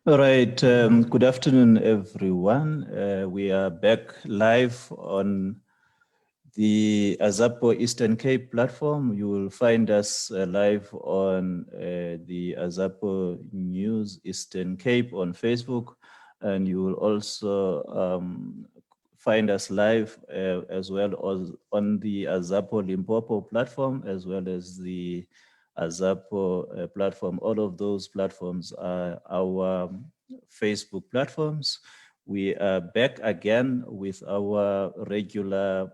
All right. Good afternoon, everyone. We are back live on the Azapo Eastern Cape platform. You will find us live on the Azapo News Eastern Cape on Facebook, and you will also find us live as well as on the Azapo Limpopo platform, as well as the Azapo platform. All of those platforms are our Facebook platforms. We are back again with our regular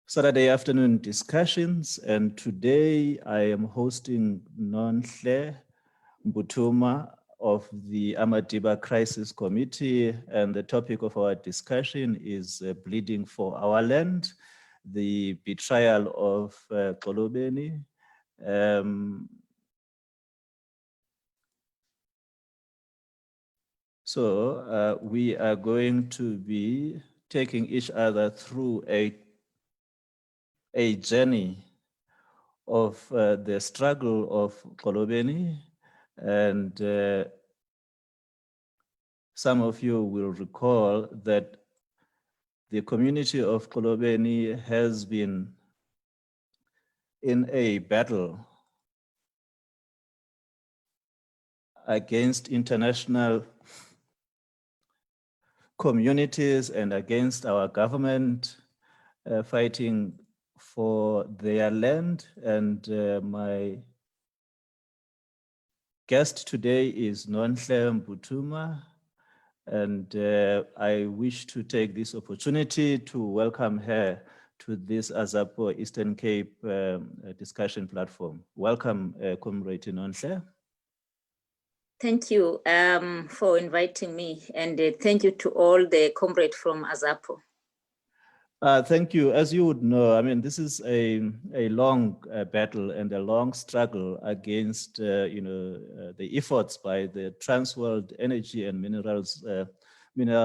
Saturday afternoon discussions, and today I am hosting Nonhle Mbuthuma of the Amadiba Crisis Committee, and the topic of our discussion is bleeding for our land, the betrayal of Xholobeni. So we are going to be taking each other through a journey of the struggle of Xholobeni, and some of you will recall that the community of Xholobeni has been in a battle against international communities and against our government, fighting for their land. And my guest today is Nonhle Mbuthuma, and I wish to take this opportunity to welcome her to this Azapo Eastern Cape discussion platform. Welcome, Comrade Nonhle. Thank you for inviting me, and thank you to all the comrades from Azapo. Thank you. As you would know, I mean, this is a long battle and a long struggle against, the efforts by the Transworld Energy and Mineral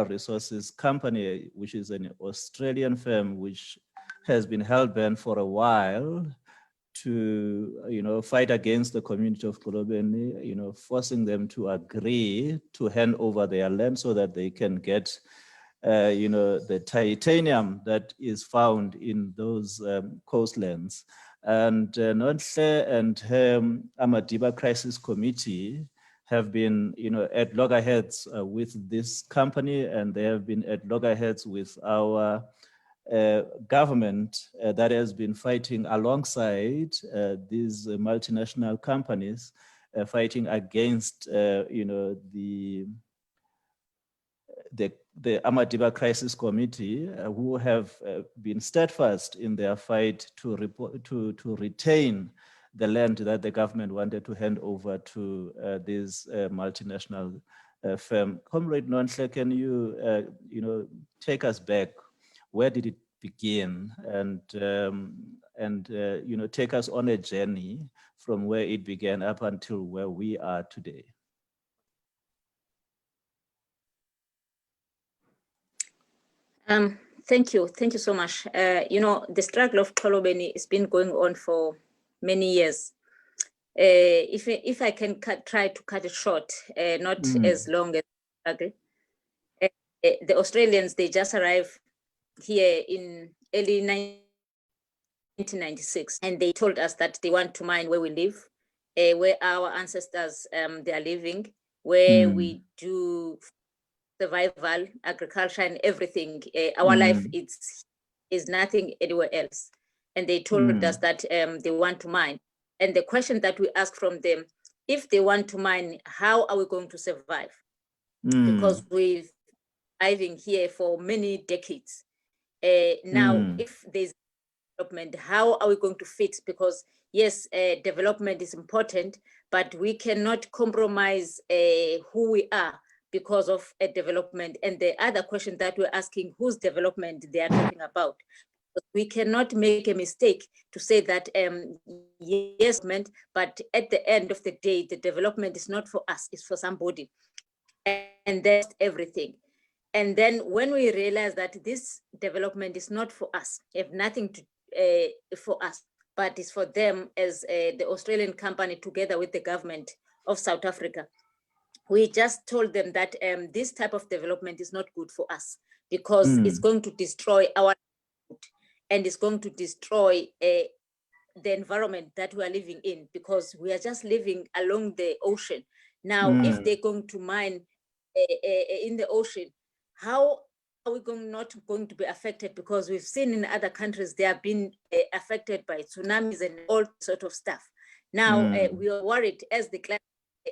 Resources Company, which is an Australian firm which has been hell-bent for a while to, fight against the community of Xholobeni, forcing them to agree to hand over their land so that they can get the titanium that is found in those coastlands. And Nonhle and her Amadiba Crisis Committee have been, at loggerheads with this company, and they have been at loggerheads with our government that has been fighting alongside these multinational companies, fighting against, the Amadiba Crisis Committee, who have been steadfast in their fight to retain the land that the government wanted to hand over to this multinational firm. Comrade Nonhle, can you, take us back? Where did it begin? And take us on a journey from where it began up until where we are today. Thank you so much. The struggle of Xholobeni has been going on for many years. If I can try to cut it short, not as long as the struggle. The Australians, they just arrived here in early 1996, and they told us that they want to mine where we live, where our ancestors they are living, where we do survival, agriculture, and everything. Our life is nothing anywhere else. And they told us that they want to mine. And the question that we asked from them, if they want to mine, how are we going to survive? Because we've been living here for many decades. Now, if there's development, how are we going to fit? Because yes, development is important, but we cannot compromise who we are because of a development. And the other question that we're asking, whose development they are talking about? We cannot make a mistake to say that yes, but at the end of the day, the development is not for us, it's for somebody. And that's everything. And then when we realize that this development is not for us, have nothing to for us, but it's for them as the Australian company together with the government of South Africa, we just told them that this type of development is not good for us because it's going to destroy our food and it's going to destroy the environment that we are living in, because we are just living along the ocean. Now, if they're going to mine in the ocean, how are we not going to be affected? Because we've seen in other countries, they have been affected by tsunamis and all sort of stuff. Now, we are worried as the climate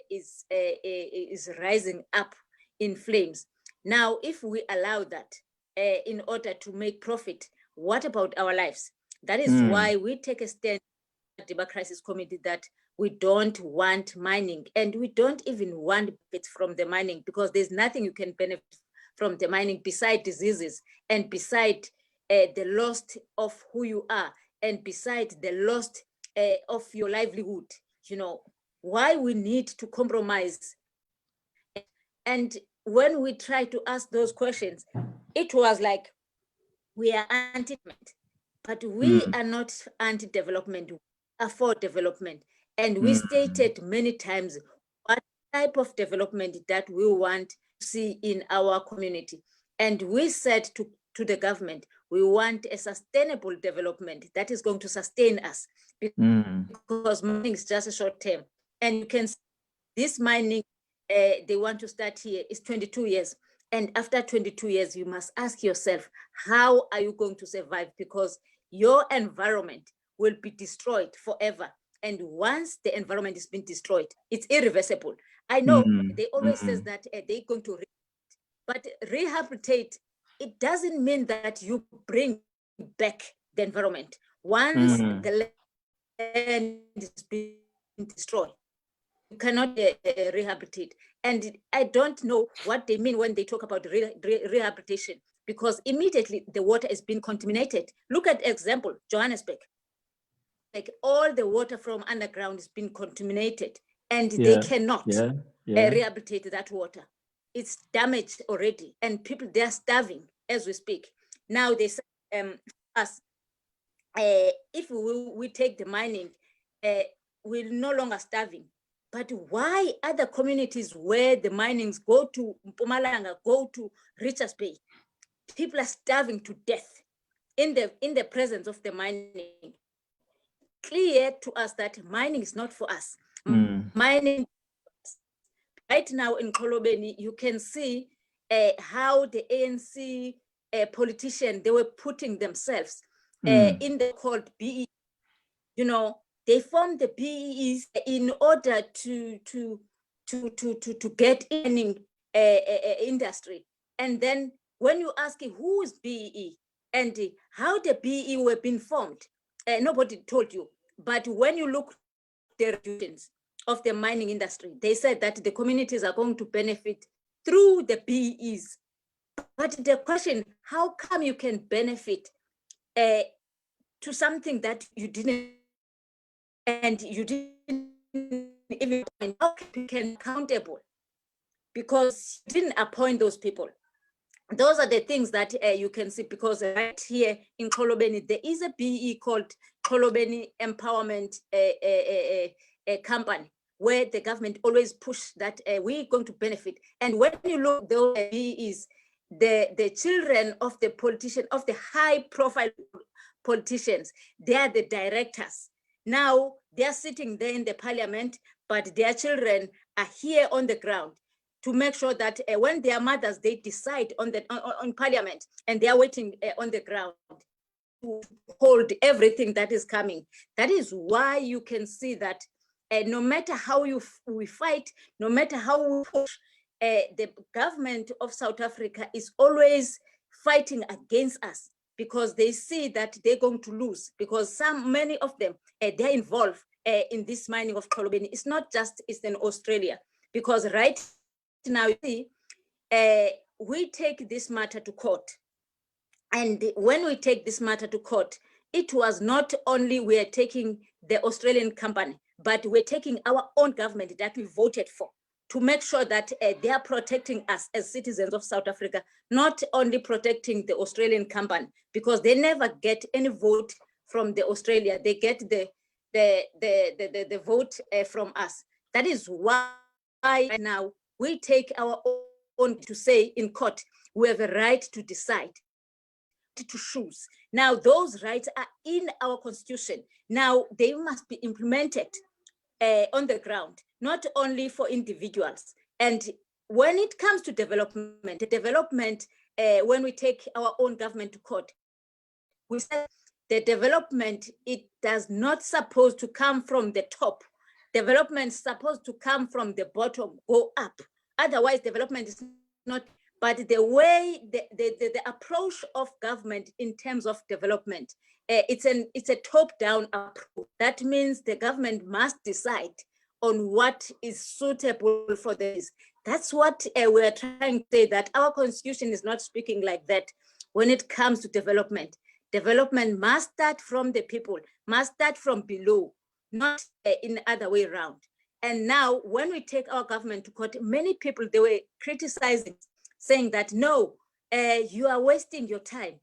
is rising up in flames. Now, if we allow that in order to make profit, what about our lives? That is why we take a stand at the Amadiba Crisis Committee that we don't want mining, and we don't even want it from the mining, because there's nothing you can benefit from the mining beside diseases and beside the loss of who you are and beside the loss of your livelihood. You know, why we need to compromise. And when we try to ask those questions, it was like, we are anti-development, but we are not anti-development, we are for development. And we stated many times what type of development that we want to see in our community. And we said to the government, we want a sustainable development that is going to sustain us, because mining is just a short term. And you can see this mining, they want to start here is 22 years. And after 22 years, you must ask yourself, how are you going to survive? Because your environment will be destroyed forever. And once the environment has been destroyed, it's irreversible. I know they always says that they're going to but rehabilitate, it doesn't mean that you bring back the environment. Once the land is being destroyed, you cannot rehabilitate. And I don't know what they mean when they talk about rehabilitation, because immediately the water is being contaminated. Look at example, Johannesburg. Like all the water from underground is being contaminated, and they cannot rehabilitate that water. It's damaged already, and people, they're starving as we speak. Now they say us, if we take the mining, we're no longer starving. But why other communities where the minings go to Mpumalanga, go to Richards Bay, people are starving to death in the presence of the mining? Clear to us that mining is not for us. Mining, right now in Xholobeni, you can see how the ANC politicians, they were putting themselves in the called BE. You know, they formed the BEs in order to get in industry. And then when you ask who is BE and how the BE were being formed, nobody told you. But when you look at the regulations of the mining industry, they said that the communities are going to benefit through the BEs. But the question, how come you can benefit to something that you didn't, and you didn't even appoint? How can be accountable? Because you didn't appoint those people. Those are the things that you can see, because right here in Xholobeni, there is a BE called Xholobeni Empowerment Company, where the government always push that we're going to benefit. And when you look at those BEs, the children of the politician, of the high profile politicians, they are the directors. Now they are sitting there in the parliament, but their children are here on the ground to make sure that when their mothers, they decide on parliament, and they are waiting on the ground to hold everything that is coming. That is why you can see that no matter how we fight, no matter how we push, the government of South Africa is always fighting against us, because they see that they're going to lose, because many of them, they're involved in this mining of Xholobeni. It's not just Eastern Australia, because right now, you see, we take this matter to court. And when we take this matter to court, it was not only we are taking the Australian company, but we're taking our own government that we voted for, to make sure that they are protecting us as citizens of South Africa, not only protecting the Australian company, because they never get any vote from the Australia. They get the vote from us. That is why right now we take our own to say in court, we have a right to decide, to choose. Now, those rights are in our constitution. Now, they must be implemented on the ground, not only for individuals. And when it comes to development, when we take our own government to court, we said the development, it does not supposed to come from the top. Development is supposed to come from the bottom, go up. Otherwise, development is not. But the way, the approach of government in terms of development, it's a top-down approach. That means the government must decide on what is suitable for this. That's what we're trying to say, that our constitution is not speaking like that when it comes to development. Development must start from the people, must start from below, not in other way around. And now when we take our government to court, many people, they were criticizing, saying that, no, you are wasting your time.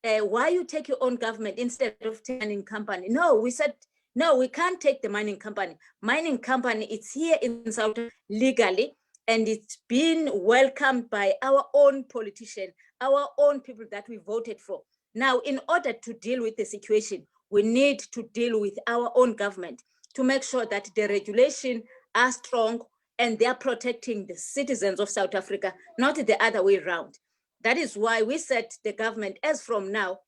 Why you take your own government instead of mining company? No, we said, no, we can't take the mining company. Mining company, it's here in South Africa legally, and it's been welcomed by our own politicians, our own people that we voted for. Now, in order to deal with the situation, we need to deal with our own government to make sure that the regulations are strong and they are protecting the citizens of South Africa, not the other way around. That is why we said the government, as from now,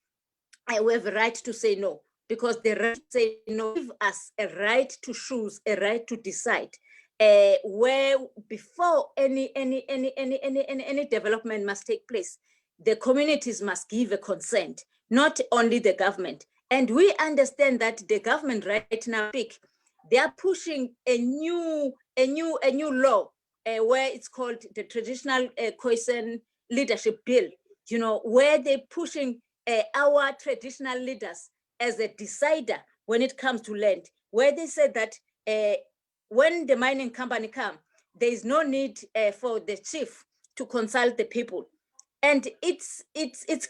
we have a right to say no, because the right to say no gives us a right to choose, a right to decide. Where before any development must take place, the communities must give a consent, not only the government. And we understand that the government right now, they are pushing a new law where it's called the Traditional Cohesion Leadership Bill, you know, where they're pushing our traditional leaders as a decider when it comes to land, where they said that when the mining company come, there is no need for the chief to consult the people. And it's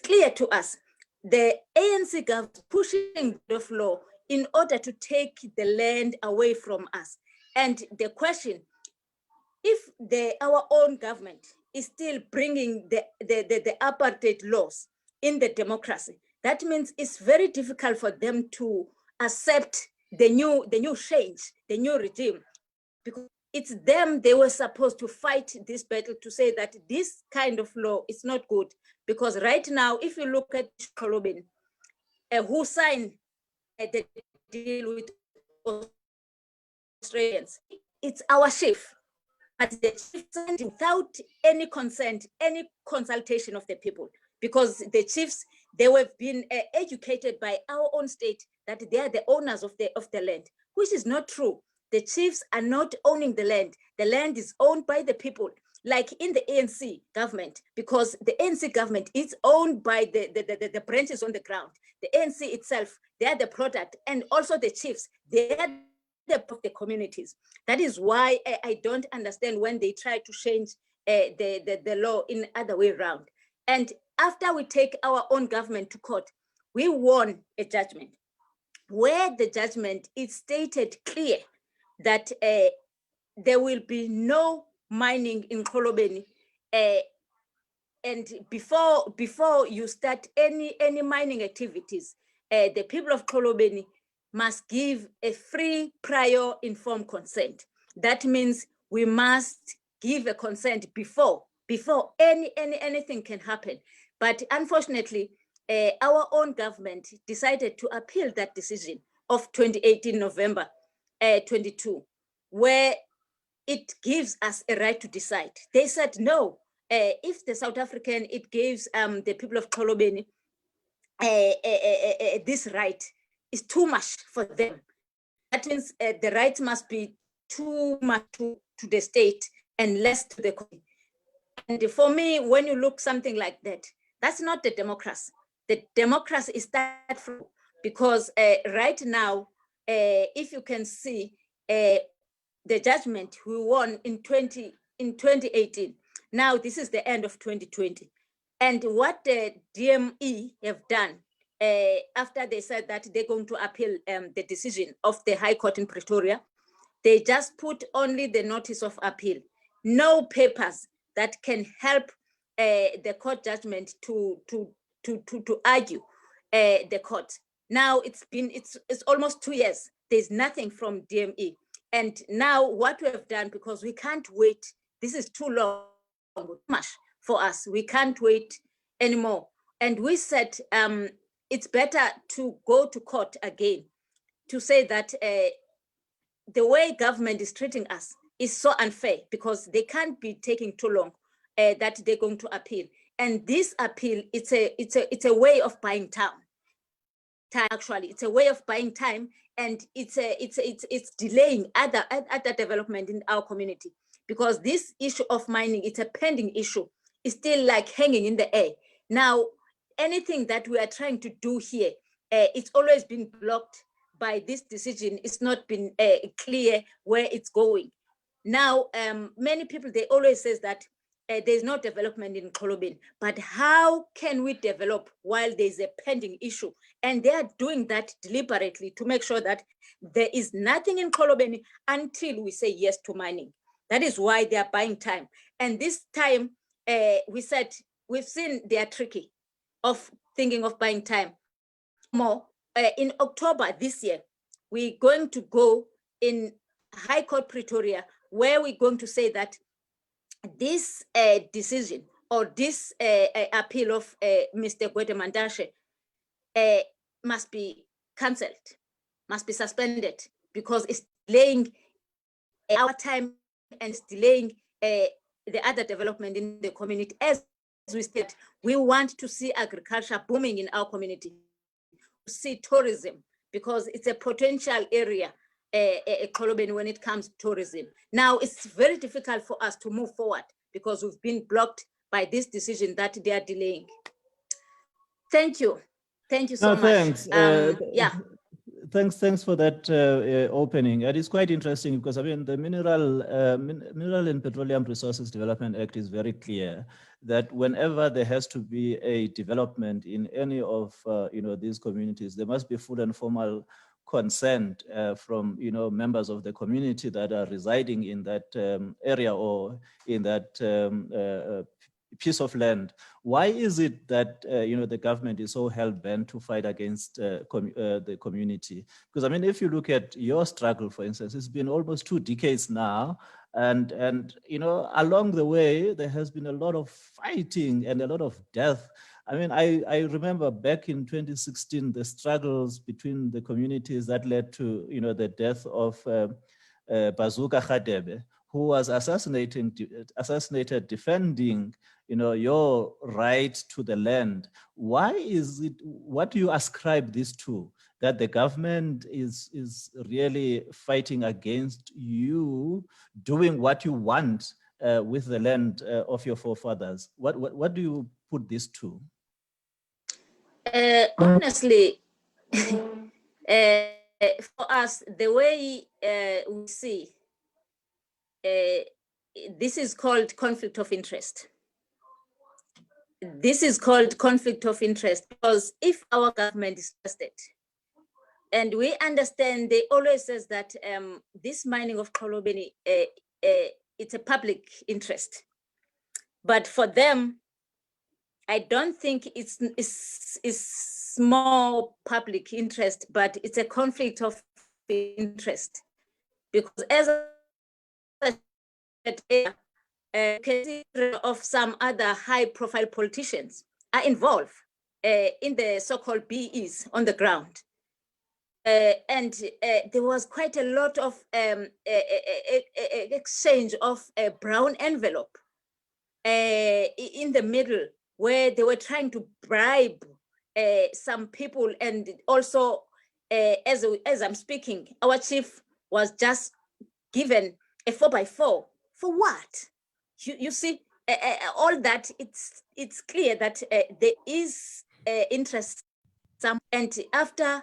clear to us, the ANC government pushing the law in order to take the land away from us. And the question, if our own government is still bringing the apartheid laws in the democracy, that means it's very difficult for them to accept the new change, the new regime, because it's them, they were supposed to fight this battle to say that this kind of law is not good. Because right now, if you look at Xholobeni, who signed the deal with Australians, it's our chief. But the chief signed without any consent, any consultation of the people, because the chiefs, they were being educated by our own state that they are the owners of the land, which is not true. The chiefs are not owning the land. The land is owned by the people, like in the ANC government, because the ANC government is owned by the branches on the ground. The ANC itself, they are the product, and also the chiefs, they are the communities. That is why I don't understand when they try to change the law in other way around. And after we take our own government to court, we won a judgment where the judgment is stated clear that there will be no mining in Xholobeni, and before you start any mining activities, the people of Xholobeni must give a free prior informed consent. That means we must give a consent before anything can happen. But unfortunately, our own government decided to appeal that decision of 2018 November 22, where it gives us a right to decide. They said no. If the South African, it gives the people of Xholobeni this right, is too much for them. That means the rights must be too much to the state and less to the country. And for me, when you look something like that, that's not the democracy. The democracy is that from, because right now, if you can see the judgment we won in 2018. Now this is the end of 2020. And what the DME have done, after they said that they're going to appeal the decision of the High Court in Pretoria, they just put only the notice of appeal. no papers that can help the court judgment to argue the court. Now it's almost 2 years. There's nothing from DME. And now what we have done, because we can't wait, this is too long, much for us. We can't wait anymore. And we said it's better to go to court again to say that the way government is treating us is so unfair, because they can't be taking too long that they're going to appeal. And this appeal, it's a way of buying time. Actually, it's a way of buying time, and it's delaying other development in our community, because this issue of mining, it's a pending issue. It's still like hanging in the air. Now, anything that we are trying to do here, it's always been blocked by this decision. It's not been clear where it's going. Now, many people, they always says that there's no development in Xholobeni, but how can we develop while there's a pending issue? And they are doing that deliberately to make sure that there is nothing in Xholobeni until we say yes to mining. That is why they are buying time. And this time, we said, we've seen they are tricky of thinking of buying time. More, in October this year, we're going to go in High Court Pretoria, where we're going to say that this decision or this appeal of Mr. Gwede Mandashe must be cancelled, must be suspended, because it's delaying our time and it's delaying the other development in the community. As we said, we want to see agriculture booming in our community, to see tourism, because it's a potential area Xholobeni when it comes to tourism. Now, it's very difficult for us to move forward because we've been blocked by this decision that they are delaying. Thank you. Thank you so much. Thanks. Yeah. Thanks for that opening. It is quite interesting because, I mean, the Mineral and Petroleum Resources Development Act is very clear that whenever there has to be a development in any of these communities, there must be full and formal consent from members of the community that are residing in that area or in that piece of land. Why is it that the government is so hell-bent to fight against the community? Because, I mean, if you look at your struggle, for instance, it's been almost 2 decades now, and along the way there has been a lot of fighting and a lot of death. I mean, I remember back in 2016 the struggles between the communities that led to the death of Bazooka Rhadebe, who was assassinated defending your right to the land. Why is it, what do you ascribe this to, that the government is really fighting against you doing what you want with the land of your forefathers? What do you put this to? Honestly, for us, the way we see, this is called conflict of interest. This is called conflict of interest because if our government is trusted, and we understand, they always says that this mining of Xholobeni, it's a public interest. But for them, I don't think it's more public interest, but it's a conflict of interest. Because as I said, of some other high-profile politicians are involved in the so-called BEs on the ground. And there was quite a lot of exchange of a brown envelope in the middle, where they were trying to bribe some people. And also, as I'm speaking, our chief was just given a 4x4. For what? You see, all that, it's clear that there is interest. And after,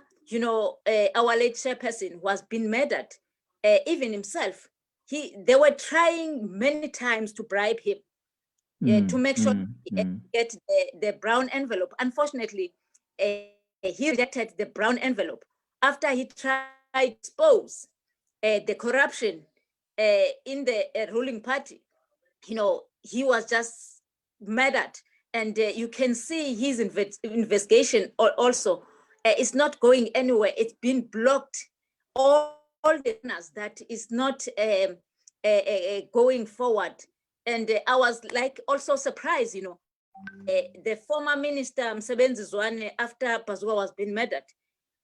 our late chairperson was being murdered, even himself, they were trying many times to bribe him to make sure he get the brown envelope. Unfortunately, he rejected the brown envelope after he tried to expose the corruption in the ruling party. he was just murdered. And you can see his investigation also is not going anywhere. It's been blocked. All the that is not going forward. And I was like also surprised, the former minister Msebenzi Zwane, after Bazooka was being murdered,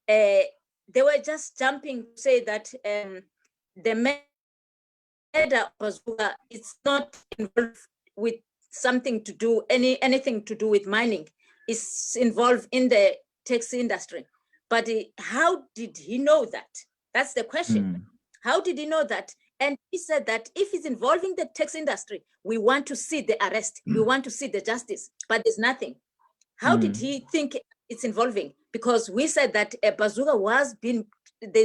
they were just jumping to say that the murder of Bazooka is not involved with something to do, anything to do with mining. It's involved in the taxi industry. But how did he know that? That's the question. How did he know that? And he said that if it's involving the tax industry, we want to see the arrest. We want to see the justice, but there's nothing. How did he think it's involving? Because we said that Bazooka was being,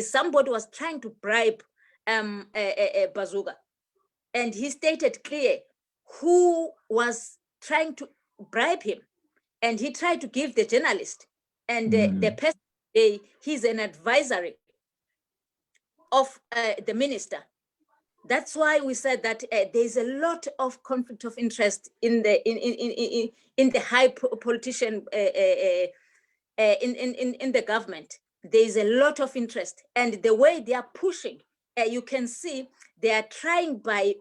somebody was trying to bribe Bazooka. And he stated clear who was trying to bribe him. And he tried to give the journalist. And the person, he's an advisory of the minister. That's why we said that there's a lot of conflict of interest in the high politician in the government. There's a lot of interest, and the way they are pushing, you can see they are trying by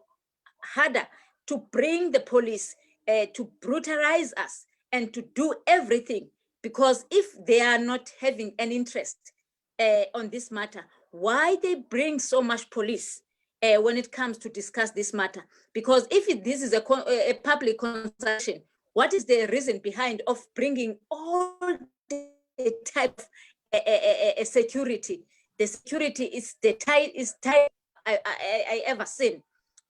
harder to bring the police to brutalize us and to do everything. Because if they are not having an interest on this matter, why they bring so much police when it comes to discuss this matter? Because if this is a public consultation, what is the reason behind of bringing all the type of security? The security is the tight I ever seen,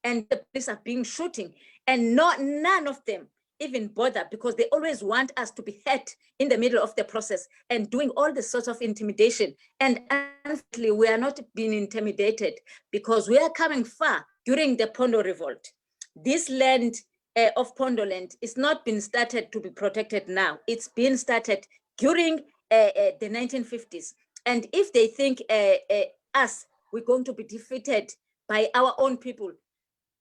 and the police are being shooting, and none of them even bother, because they always want us to be hurt in the middle of the process and doing all the sorts of intimidation. And unfortunately, we are not being intimidated because we are coming far during the Pondo revolt. This land of Pondo land is not been started to be protected now. It's been started during the 1950s. And if they think us, we're going to be defeated by our own people,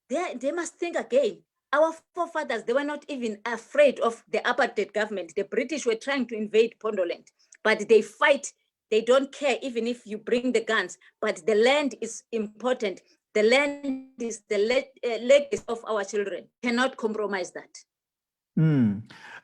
they must think again. Our forefathers, they were not even afraid of the apartheid government. The British were trying to invade Pondoland, but they fight. They don't care even if you bring the guns, but the land is important. The land is the legacy of our children. Cannot compromise that.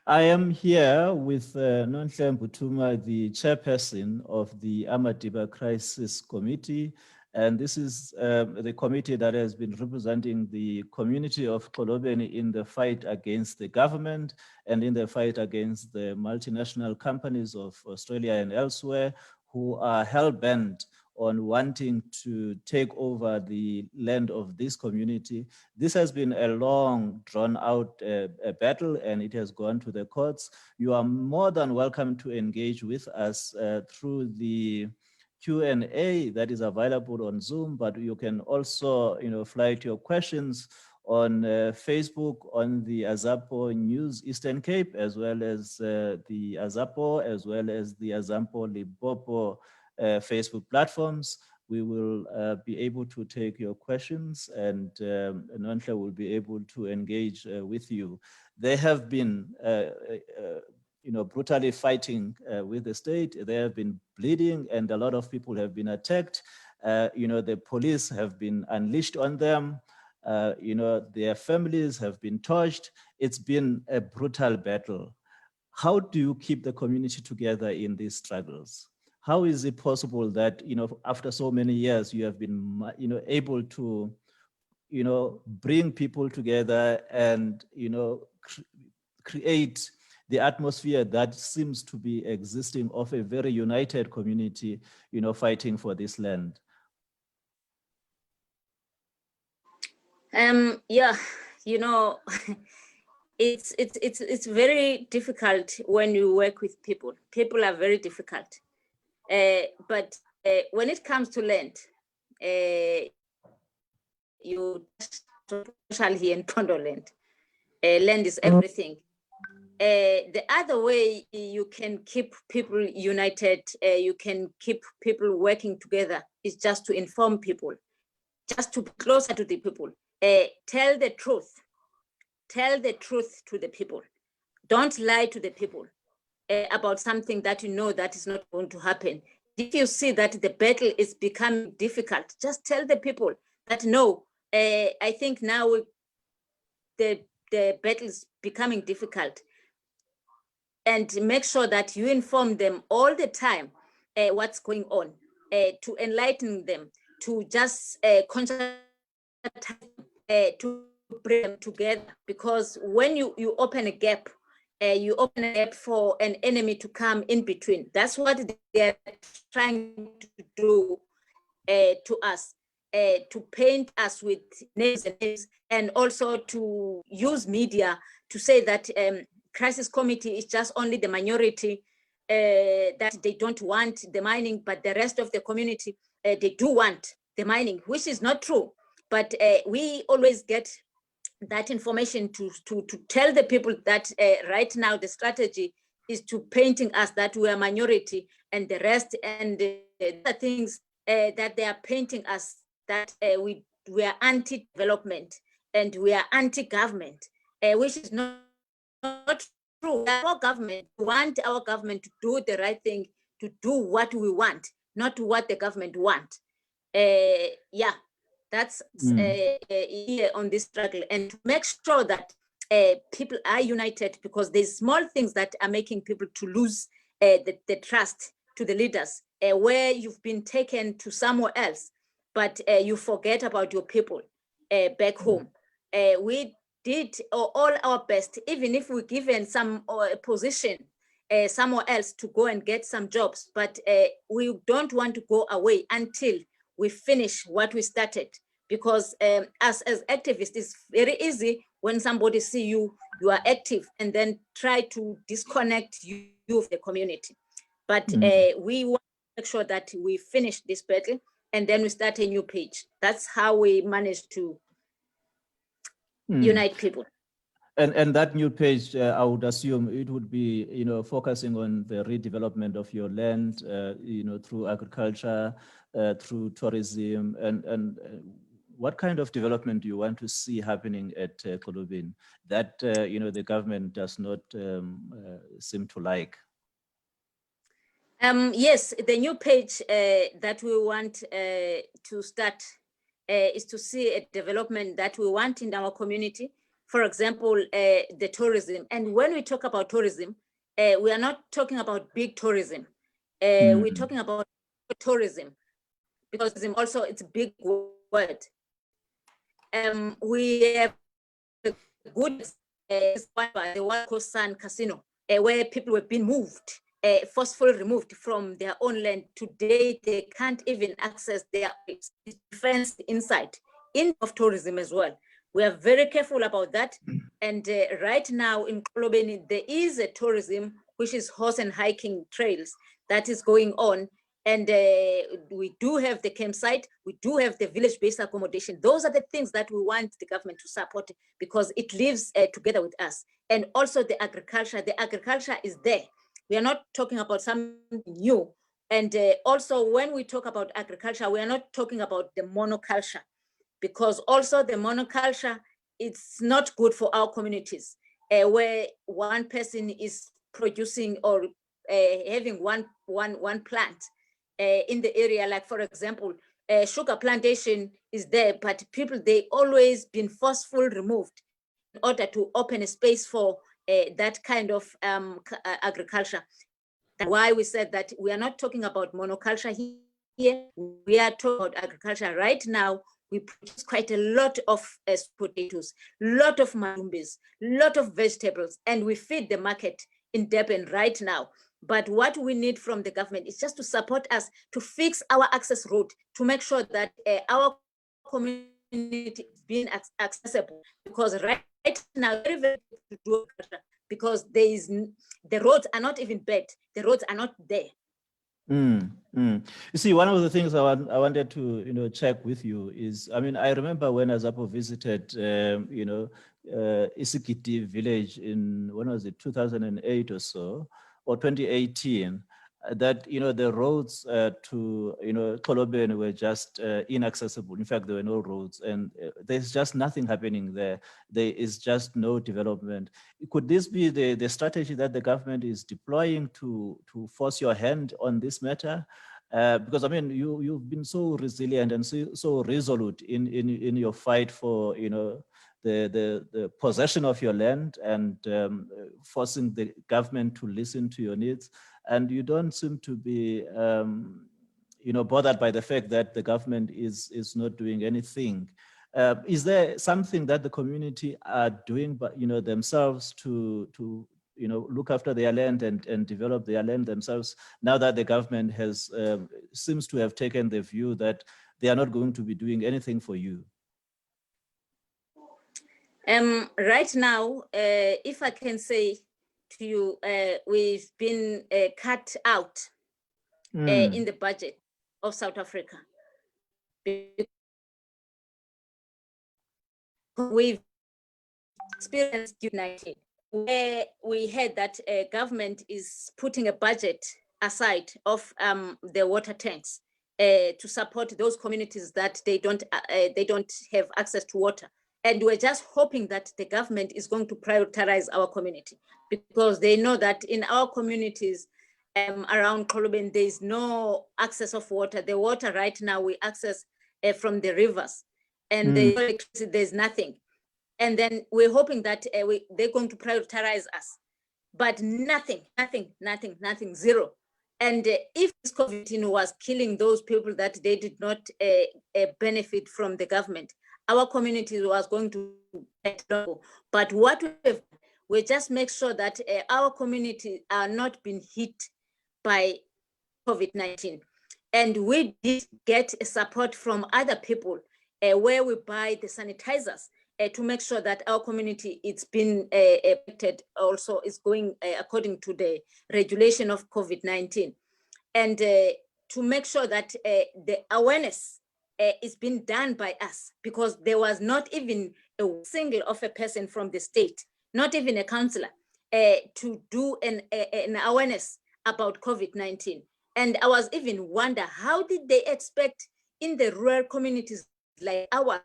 I am here with Nonhle Mbuthuma, the chairperson of the Amadiba Crisis Committee. And this is the committee that has been representing the community of Xholobeni in the fight against the government and in the fight against the multinational companies of Australia and elsewhere who are hell-bent on wanting to take over the land of this community. This has been a long, drawn-out battle, and it has gone to the courts. You are more than welcome to engage with us through the Q&A that is available on Zoom, but you can also, flight your questions on Facebook, on the Azapo News Eastern Cape, as well as the Azapo, as well as the Azapo Limpopo Facebook platforms. We will be able to take your questions, and Nonhle will be able to engage with you. They have been brutally fighting with the state. They have been bleeding, and a lot of people have been attacked. The police have been unleashed on them. Their families have been torched. It's been a brutal battle. How do you keep the community together in these struggles? How is it possible that, after so many years, you have been, able to, bring people together and, create the atmosphere that seems to be existing of a very united community, fighting for this land? Yeah, it's very difficult when you work with people. People are very difficult. But when it comes to land, especially here in Pondo land, land is everything. The other way you can keep people united, you can keep people working together, is just to inform people, just to be closer to the people, tell the truth. tell the truth to the people. Don't lie to the people about something that you know that is not going to happen. If you see that the battle is becoming difficult, just tell the people that no, I think now the battle is becoming difficult, and make sure that you inform them all the time what's going on, to enlighten them, to just to bring them together. Because when you open a gap, you open a gap for an enemy to come in between. That's what they're trying to do to us, to paint us with names and names, and also to use media to say that crisis committee is just only the minority, that they don't want the mining, but the rest of the community, they do want the mining, which is not true. But we always get that information to tell the people that right now the strategy is to painting us that we are minority, and the rest, and the things that they are painting us that we are anti-development and we are anti-government, which is not true. Our government, we want our government to do the right thing, to do what we want, not what the government want. Yeah, that's here on this struggle, and to make sure that people are united, because there's small things that are making people to lose the trust to the leaders, where you've been taken to somewhere else, but you forget about your people back home. We did all our best, even if we're given some position somewhere else to go and get some jobs, but we don't want to go away until we finish what we started. Because as activists, it's very easy when somebody see you are active, and then try to disconnect you of the community. But we want to make sure that we finish this battle, and then we start a new page. That's how we manage to unite people. And that new page, I would assume it would be, focusing on the redevelopment of your land, through agriculture, through tourism, and what kind of development do you want to see happening at Xholobeni that, the government does not seem to like? Yes, the new page that we want to start is to see a development that we want in our community. For example, the tourism. And when we talk about tourism, we are not talking about big tourism. We're talking about tourism, because also it's a big word. We have a good the World Coast Sun Casino, where people were being moved, forcefully removed from their own land. Today, they can't even access their defense inside of tourism as well. We are very careful about that. And right now in Xholobeni, there is a tourism, which is horse and hiking trails, that is going on. And we do have the campsite, we do have the village-based accommodation. Those are the things that we want the government to support, because it lives together with us. And also the agriculture is there. We are not talking about something new. And also when we talk about agriculture, we are not talking about the monoculture, because also the monoculture, it's not good for our communities, where one person is producing or having one plant in the area. Like, for example, sugar plantation is there, but people, they always been forcefully removed in order to open a space for that kind of agriculture. That's why we said that we are not talking about monoculture here. We are talking about agriculture. Right now, we produce quite a lot of potatoes, lot of madumbis, lot of vegetables, and we feed the market in Durban right now. But what we need from the government is just to support us to fix our access road, to make sure that our community is being accessible. Because right now, very, very to do, because the roads are not even bad. The roads are not there. You see, one of the things I wanted to check with you is, I mean, I remember when Azapo visited Isikiti village in, when was it, 2008 or so, or 2018. that, the roads to, Xholobeni were just inaccessible. In fact, there were no roads, and there's just nothing happening there. There is just no development. Could this be the strategy that the government is deploying to force your hand on this matter? Because I mean, you've been so resilient and so resolute in your fight for, the possession of your land and forcing the government to listen to your needs. And you don't seem to be, bothered by the fact that the government is not doing anything. Is there something that the community are doing, but themselves to look after their land and develop their land themselves, now that the government has seems to have taken the view that they are not going to be doing anything for you? Right now, if I can say to you, we've been cut out in the budget of South Africa. We've experienced COVID-19, where we heard that government is putting a budget aside of the water tanks to support those communities that they don't have access to water. And we're just hoping that the government is going to prioritize our community, because they know that in our communities around Xholobeni, there is no access of water. The water right now we access from the rivers, and there's nothing. And then we're hoping that they're going to prioritize us, but nothing, zero. And if this COVID-19 was killing those people that they did not benefit from the government, our community was going to go. But what we just make sure that our community are not being hit by COVID-19. And we did get support from other people where we buy the sanitizers to make sure that our community it's been affected also is going according to the regulation of COVID-19. And to make sure that the awareness is being done by us, because there was not even a single of a person from the state, not even a councillor, to do an awareness about COVID-19. And I was even wonder, how did they expect in the rural communities like ours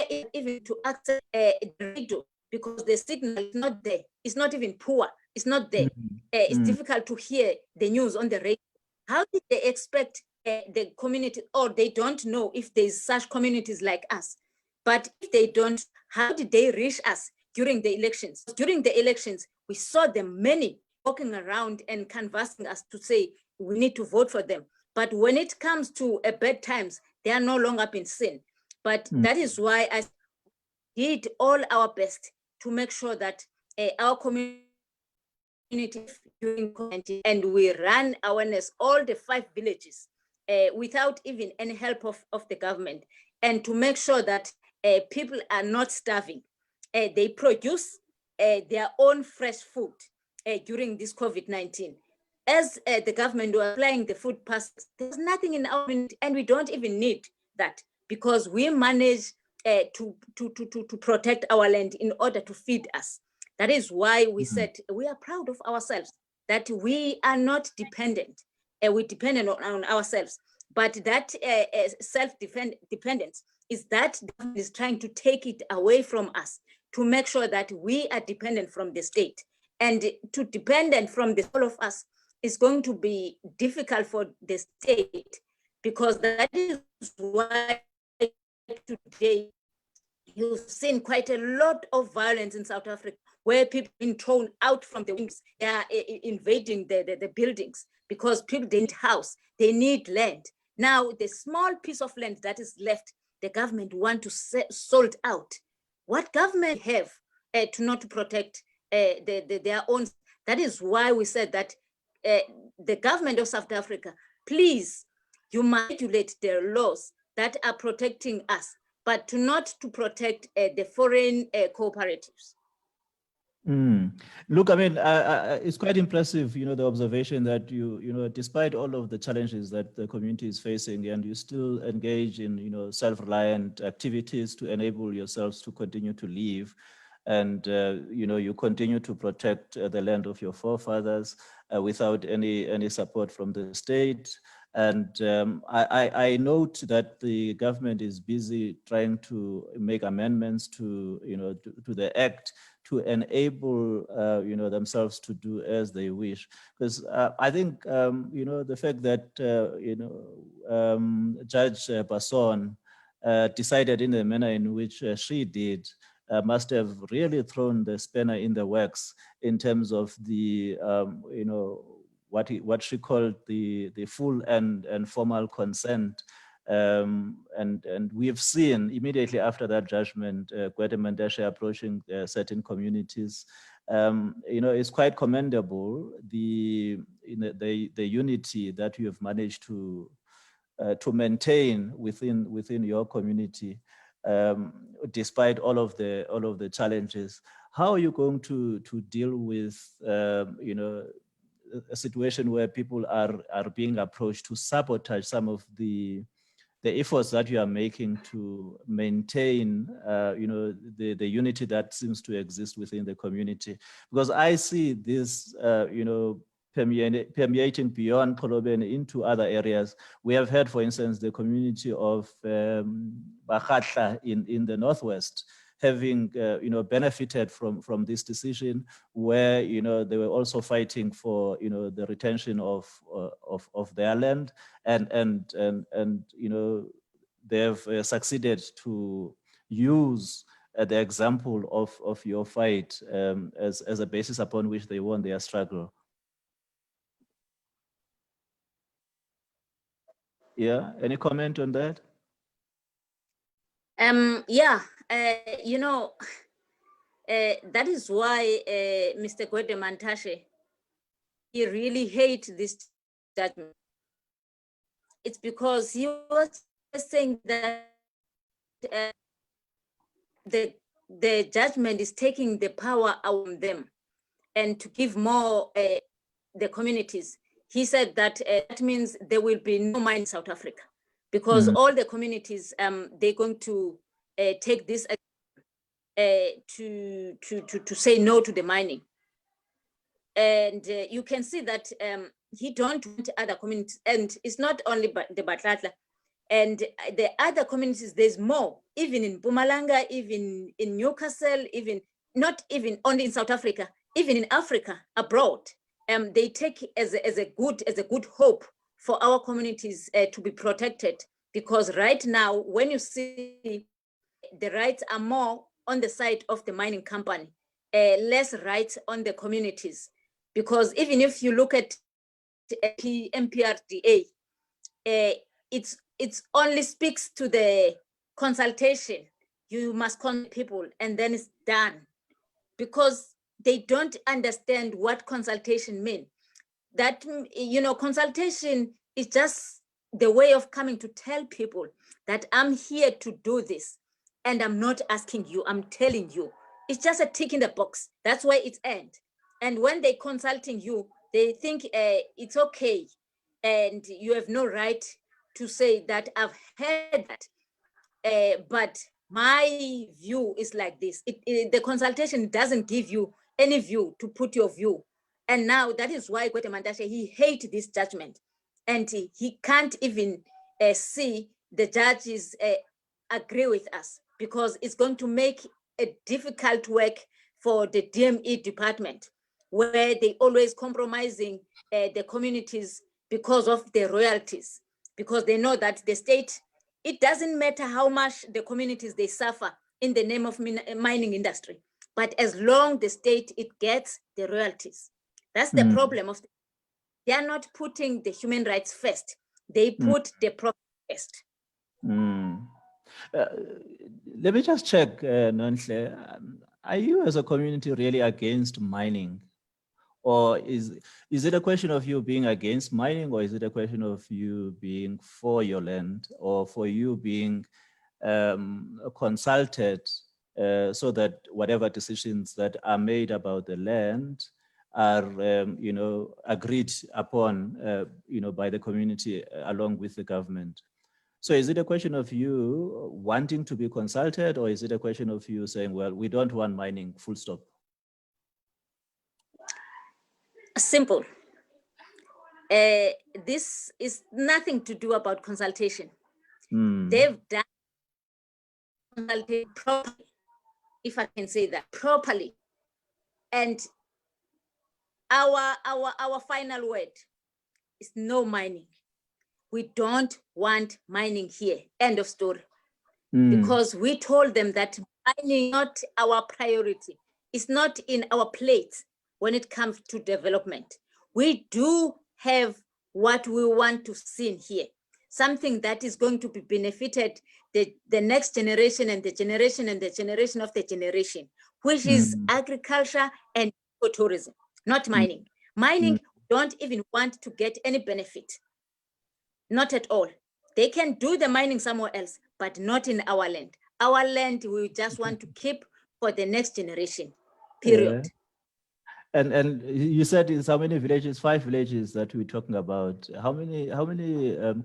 even to access the radio, because the signal is not there. It's not even poor. It's not there. It's difficult to hear the news on the radio. How did they expect the community, or they don't know if there's such communities like us? But if they don't, how did they reach us during the elections? During the elections, we saw them many walking around and canvassing us to say we need to vote for them. But when it comes to bad times, they are no longer being seen. But that is why I did all our best to make sure that our community during COVID-19, and we ran awareness all the 5 villages without even any help of the government, and to make sure that people are not starving. They produce their own fresh food during this COVID-19. As the government was applying the food passes, there's nothing in our community, and we don't even need that, because we manage to protect our land in order to feed us. That is why we said we are proud of ourselves, that we are not dependent. We're dependent on ourselves. But that self-dependence is that the government is trying to take it away from us, to make sure that we are dependent from the state. And to dependent from all of us is going to be difficult for the state, because that is why today you've seen quite a lot of violence in South Africa, where people have been thrown out from the wings. They are invading the buildings because people, they need house, they need land. Now, the small piece of land that is left, the government want to sold out. What government have to not protect their own? That is why we said that the government of South Africa, please, you must regulate their laws that are protecting us, but not to protect the foreign cooperatives. Look, I mean, it's quite impressive, the observation that despite all of the challenges that the community is facing, and you still engage in, self-reliant activities to enable yourselves to continue to live. And, you continue to protect the land of your forefathers. without any support from the state. And I note that the government is busy trying to make amendments to, to the act to enable, themselves to do as they wish. Because I think, the fact that, Judge Basson decided in the manner in which she did must have really thrown the spanner in the works in terms of the, what she called the full and formal consent. And we've seen immediately after that judgment, Gwede Mandela approaching certain communities. It's quite commendable, the unity that you have managed to maintain within your community, despite all of the challenges. How are you going to deal with a situation where people are being approached to sabotage some of the efforts that you are making to maintain, the unity that seems to exist within the community? Because I see this, permeating beyond Xholobeni into other areas. We have heard, for instance, the community of Bakhatla in the Northwest having, benefited from this decision, where, they were also fighting for, the retention of their land, and they've succeeded to use the example of your fight as a basis upon which they won their struggle. Yeah, any comment on that? Yeah, that is why Mr. Gwede Mantashe, he really hates this judgment. It's because he was saying that the judgment is taking the power out of them and to give more the communities. He said that that means there will be no mine in South Africa, because all the communities, they're going to take this to say no to the mining. And you can see that he don't want other communities, and it's not only the Batlatla and the other communities. There's more, even in Mpumalanga, even in Newcastle, even not even only in South Africa, even in Africa abroad. They take as a good hope for our communities to be protected, because right now, when you see the rights are more on the side of the mining company, less rights on the communities. Because even if you look at MPRDA, it's only speaks to the consultation. You must consult people and then it's done, because they don't understand what consultation means. That, consultation is just the way of coming to tell people that I'm here to do this, and I'm not asking you, I'm telling you. It's just a tick in the box. That's why it's end. And when they're consulting you, they think it's okay, and you have no right to say that I've heard that, but my view is like this. The consultation doesn't give you any view to put your view. And now that is why Gwede Mantashe, he hates this judgment, and he can't even see the judges agree with us, because it's going to make a difficult work for the DME department, where they always compromising the communities because of the royalties, because they know that the state, it doesn't matter how much the communities they suffer in the name of mining industry, but as long the state, it gets the royalties. That's the problem of, they are not putting the human rights first. They put the profit first. Let me just check, Nonhle. Are you as a community really against mining? Or is it a question of you being against mining, or is it a question of you being for your land, or for you being consulted so that whatever decisions that are made about the land are, agreed upon, by the community along with the government? So is it a question of you wanting to be consulted, or is it a question of you saying, well, we don't want mining, full stop? Simple. this is nothing to do about consultation. Mm. They've done consultation properly, if I can say that, properly. And our final word is no mining. We don't want mining here. End of story. Because we told them that mining is not our priority. It's not in our plate when it comes to development. We do have what we want to see here, something that is going to be benefited the next generation and the generation and the generation of the generation, which is agriculture and ecotourism, not mining. Mining don't even want to get any benefit, not at all. They can do the mining somewhere else, but not in our land. Our land, we just want to keep for the next generation, period. Yeah. And you said it's how many villages? 5 villages that we're talking about. How many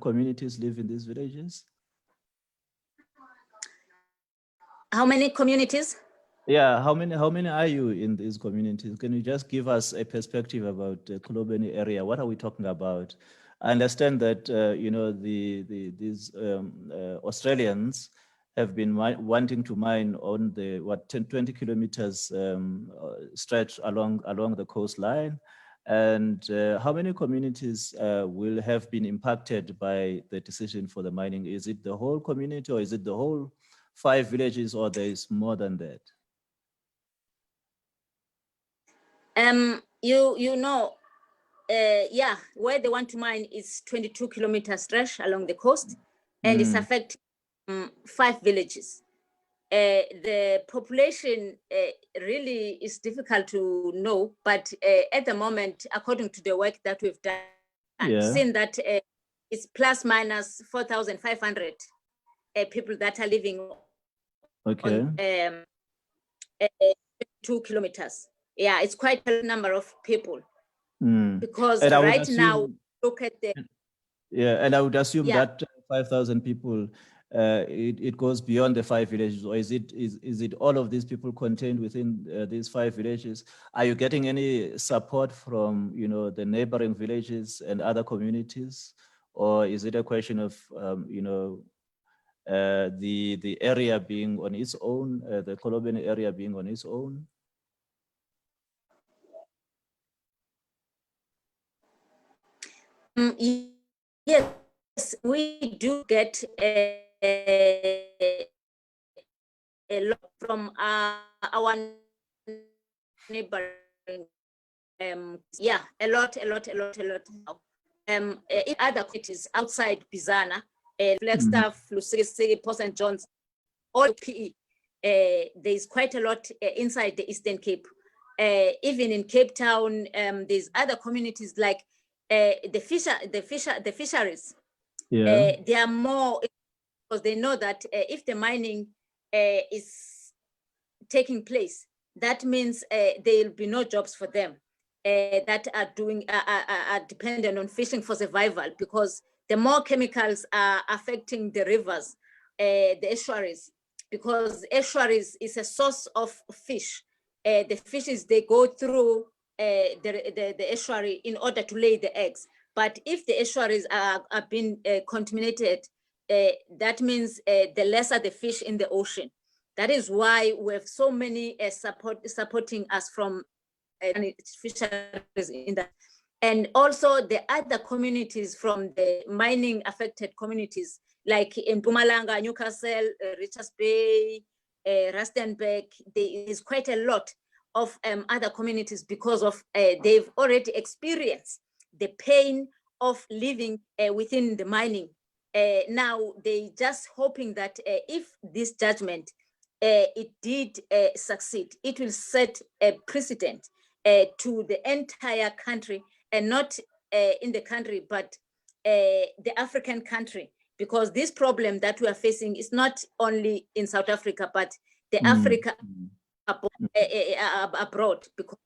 communities live in these villages? How many communities? Yeah, how many are you in these communities? Can you just give us a perspective about the Xholobeni area? What are we talking about? I understand that these Australians have been wanting to mine on the 20 kilometers stretch along the coastline, and how many communities will have been impacted by the decision for the mining? Is it the whole community, or is it the whole 5 villages, or there is more than that? Where they want to mine is 22 kilometer stretch along the coast, and it's affecting 5 villages. The population really is difficult to know, but at the moment, according to the work that we've done, I've seen that it's plus minus 4,500 people that are living on 2 kilometers. Yeah, it's quite a number of people. Because right now, look at the... Yeah, and I would assume that 5,000 people, it goes beyond the 5 villages, or is it all of these people contained within these 5 villages? Are you getting any support from the neighboring villages and other communities, or is it a question of the area being on its own, the Xholobeni area being on its own? Yes, we do get a lot from our neighboring. A lot. In other cities outside Bizana, Flagstaff, Lusisi, Port St. John's, all PE. There's quite a lot inside the Eastern Cape. Even in Cape Town, there's other communities like the fisheries. They are more, because they know that if the mining is taking place, that means there'll be no jobs for them that are dependent on fishing for survival, because the more chemicals are affecting the rivers, the estuaries, because estuaries is a source of fish. The fishes, they go through the estuary in order to lay the eggs. But if the estuaries are being contaminated, that means the lesser the fish in the ocean. That is why we have so many supporting us from fisheries in that. And also the other communities from the mining affected communities, like in Mpumalanga, Newcastle, Richards Bay, Rustenburg, there is quite a lot of other communities, because of they've already experienced the pain of living within the mining. Now they just hoping that if this judgment it did succeed, it will set a precedent to the entire country, and not in the country, but the African country, because this problem that we are facing is not only in South Africa, but the Africa abroad, because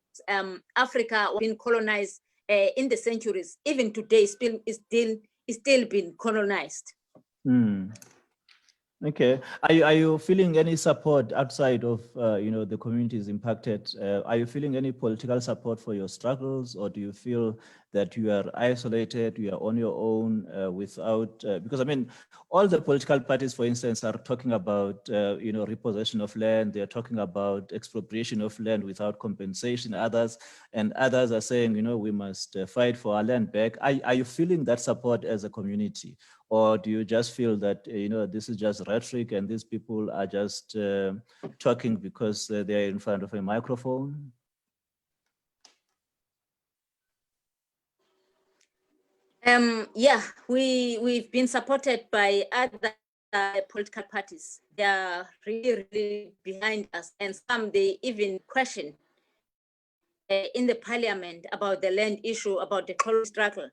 Africa has been colonized in the centuries. Even today, is still being colonized. Okay. Are you feeling any support outside of the communities impacted? Are you feeling any political support for your struggles, or do you feel that you are isolated, you are on your own without, because I mean, all the political parties, for instance, are talking about, repossession of land. They're talking about expropriation of land without compensation. Others are saying, we must fight for our land back. Are you feeling that support as a community? Or do you just feel that, this is just rhetoric and these people are just talking because they're in front of a microphone? Yeah, we've been supported by other political parties. They are really, really behind us, and some they even question in the parliament about the land issue, about the colonial struggle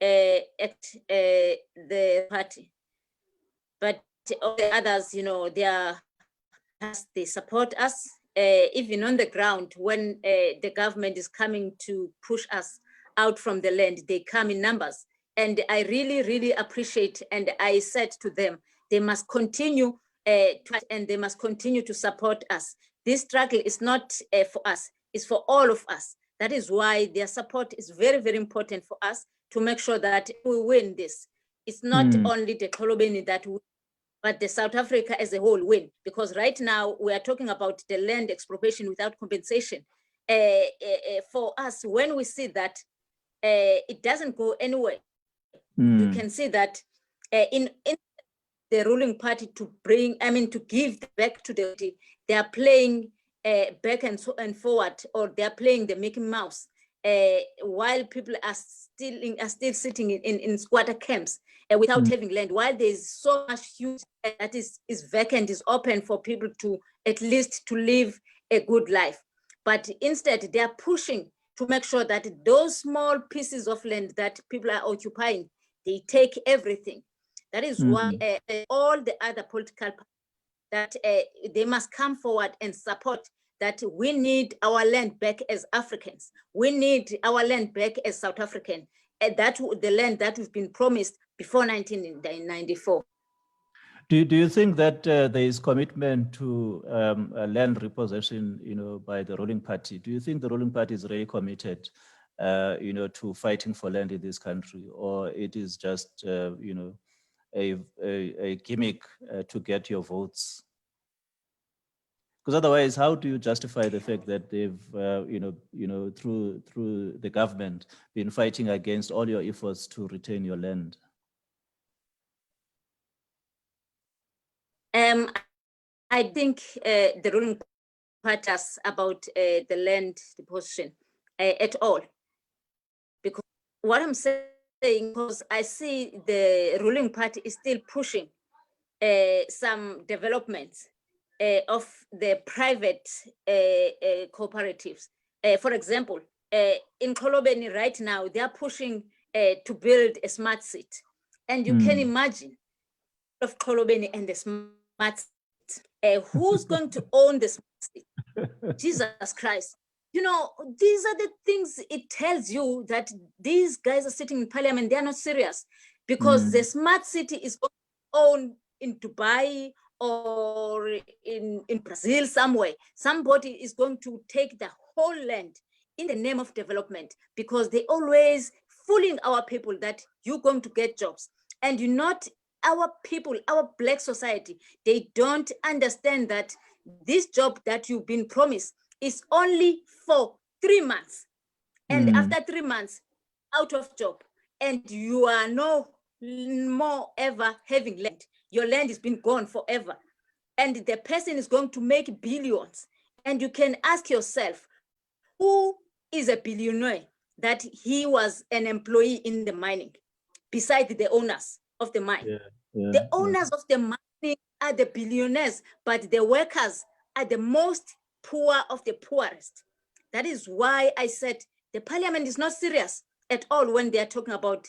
at the party. But all the others, they support us even on the ground when the government is coming to push us out from the land. They come in numbers, and I really, really appreciate. And I said to them, they must continue and they must continue to support us. This struggle is not for us; it's for all of us. That is why their support is very, very important for us to make sure that we win this. It's not only the Xholobeni that we, but the South Africa as a whole win, because right now we are talking about the land expropriation without compensation. For us, when we see that it doesn't go anywhere, you can see that in the ruling party to give back to the, they are playing back and forward, or they are playing the Mickey Mouse, while people are still sitting in squatter camps without having land, while there's so much huge that is vacant, is open for people to at least to live a good life. But instead, they are pushing to make sure that those small pieces of land that people are occupying, they take everything. That is why all the other political parties, that they must come forward and support that we need our land back as Africans. We need our land back as South African. That the land that we've been promised before 1994. Do you think that there is commitment to land repossession, by the ruling party? Do you think the ruling party is really committed, to fighting for land in this country, or it is just, a gimmick to get your votes? Because otherwise, how do you justify the fact that they've, through the government, been fighting against all your efforts to retain your land? I think the ruling party is about the land deposition at all. Because what I'm saying, because I see the ruling party is still pushing some developments of the private cooperatives. For example, in Xholobeni right now, they are pushing to build a smart city. And you can imagine of Xholobeni and the smart city. Who's going to own the smart city? Jesus Christ. These are the things it tells you that these guys are sitting in parliament, they are not serious, because the smart city is owned in Dubai or in Brazil somewhere. Somebody is going to take the whole land in the name of development, because they always fooling our people that you're going to get jobs. And our people, our Black society, they don't understand that this job that you've been promised is only for 3 months. And after 3 months, out of job, and you are no more ever having land. Your land has been gone forever. And the person is going to make billions. And you can ask yourself, who is a billionaire that he was an employee in the mining, besides the owners of the mine? The owners of the mining are the billionaires, but the workers are the most poor of the poorest. That is why I said the parliament is not serious at all when they are talking about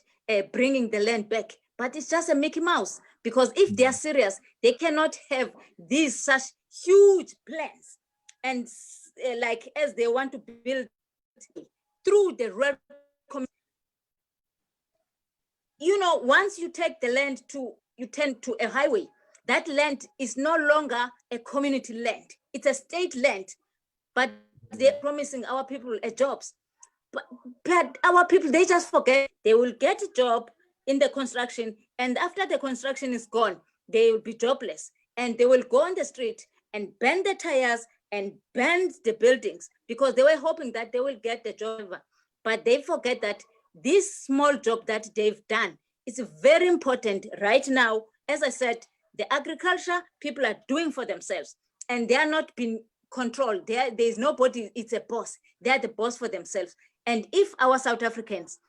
bringing the land back, but it's just a Mickey Mouse, because if they are serious, they cannot have these such huge plans, and like as they want to build through the rail. Once you take the land you tend to a highway, that land is no longer a community land. It's a state land, but they're promising our people jobs. But our people, they just forget. They will get a job in the construction, and after the construction is gone, they will be jobless, and they will go on the street and bend the tires and bend the buildings because they were hoping that they will get the job. But they forget that this small job that they've done is very important right now. As I said, the agriculture people are doing for themselves, and they are not being controlled. There's nobody, it's a boss. They are the boss for themselves. And if our South Africans,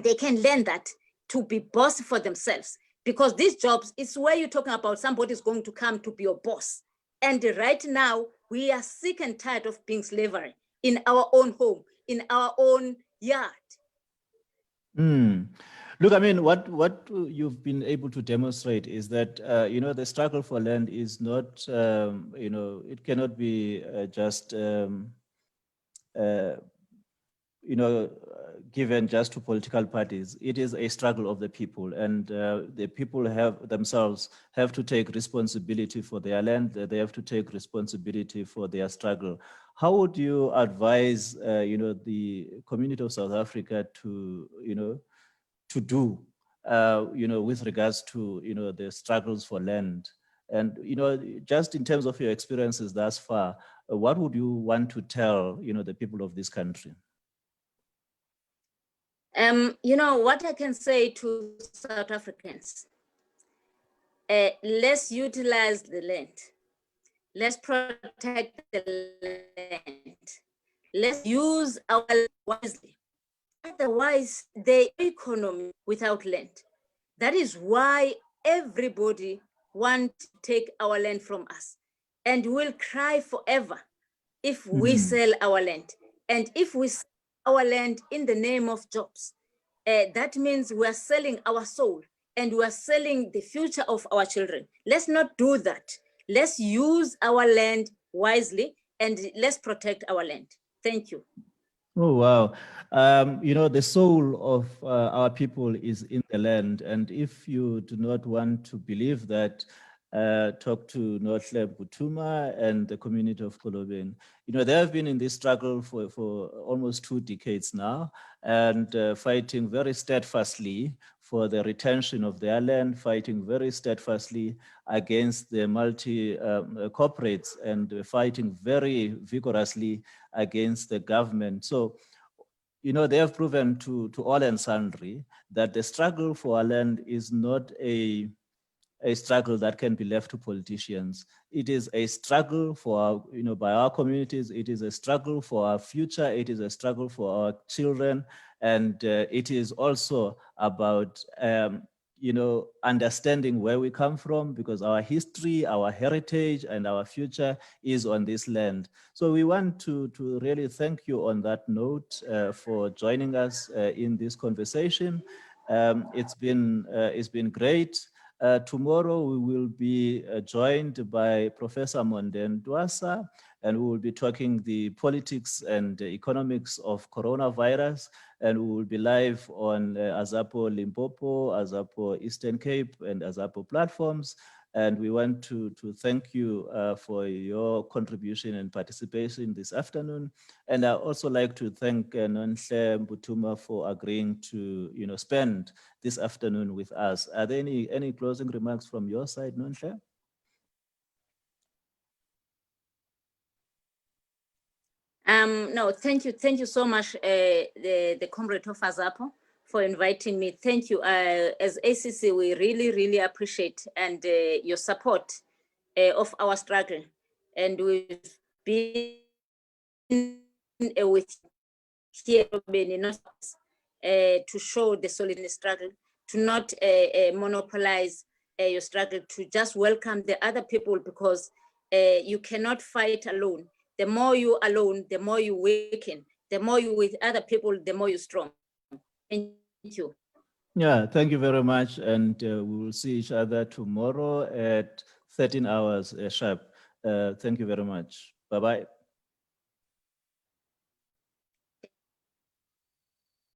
they can learn that to be boss for themselves, because these jobs is where you're talking about somebody's going to come to be your boss. And right now, we are sick and tired of being slavery in our own home, in our own yard. Look, I mean, what you've been able to demonstrate is that, the struggle for land is not, it cannot be just, given just to political parties. It is a struggle of the people, and the people themselves have to take responsibility for their land. They have to take responsibility for their struggle. How would you advise, the community of South Africa to do, with regards to, the struggles for land? And, just in terms of your experiences thus far, what would you want to tell, the people of this country? What I can say to South Africans, let's utilize the land. Let's protect the land. Let's use our land wisely. Otherwise, the economy without land. That is why everybody wants to take our land from us, and we'll cry forever if we sell our land. And if we sell our land in the name of jobs, that means we are selling our soul and we are selling the future of our children. Let's not do that. Let's use our land wisely and let's protect our land. Thank you. Oh, wow. The soul of our people is in the land. And if you do not want to believe that, talk to Nonhle Mbuthuma and the community of Xholobeni. They have been in this struggle for almost 2 decades now, and fighting very steadfastly for the retention of their land, fighting very steadfastly against the multi-corporates, and fighting very vigorously against the government. So, they have proven to all and sundry that the struggle for our land is not a struggle that can be left to politicians. It is a struggle for, by our communities. It is a struggle for our future. It is a struggle for our children. And it is also about, understanding where we come from, because our history, our heritage, and our future is on this land. So we want to really thank you on that note for joining us in this conversation. It's been great. Tomorrow we will be joined by Professor Mondeni Dwasa, and we will be talking the politics and economics of coronavirus, and we will be live on Azapo Limpopo, Azapo Eastern Cape, and Azapo platforms. And we want to thank you for your contribution and participation this afternoon. And I also like to thank Nonhle Mbuthuma for agreeing to spend this afternoon with us. Are there any closing remarks from your side, Nonhle? No, thank you so much, the comrade of Azapo, for inviting me. Thank you. As ACC, we really appreciate and your support of our struggle, and we've been with here to show the solidarity struggle, to not monopolize your struggle, to just welcome the other people, because you cannot fight alone. The more you alone, the more you weaken. The more you with other people, the more you strong. Thank you. Yeah, thank you very much. And we will see each other tomorrow at 13 hours sharp. Thank you very much. Bye-bye.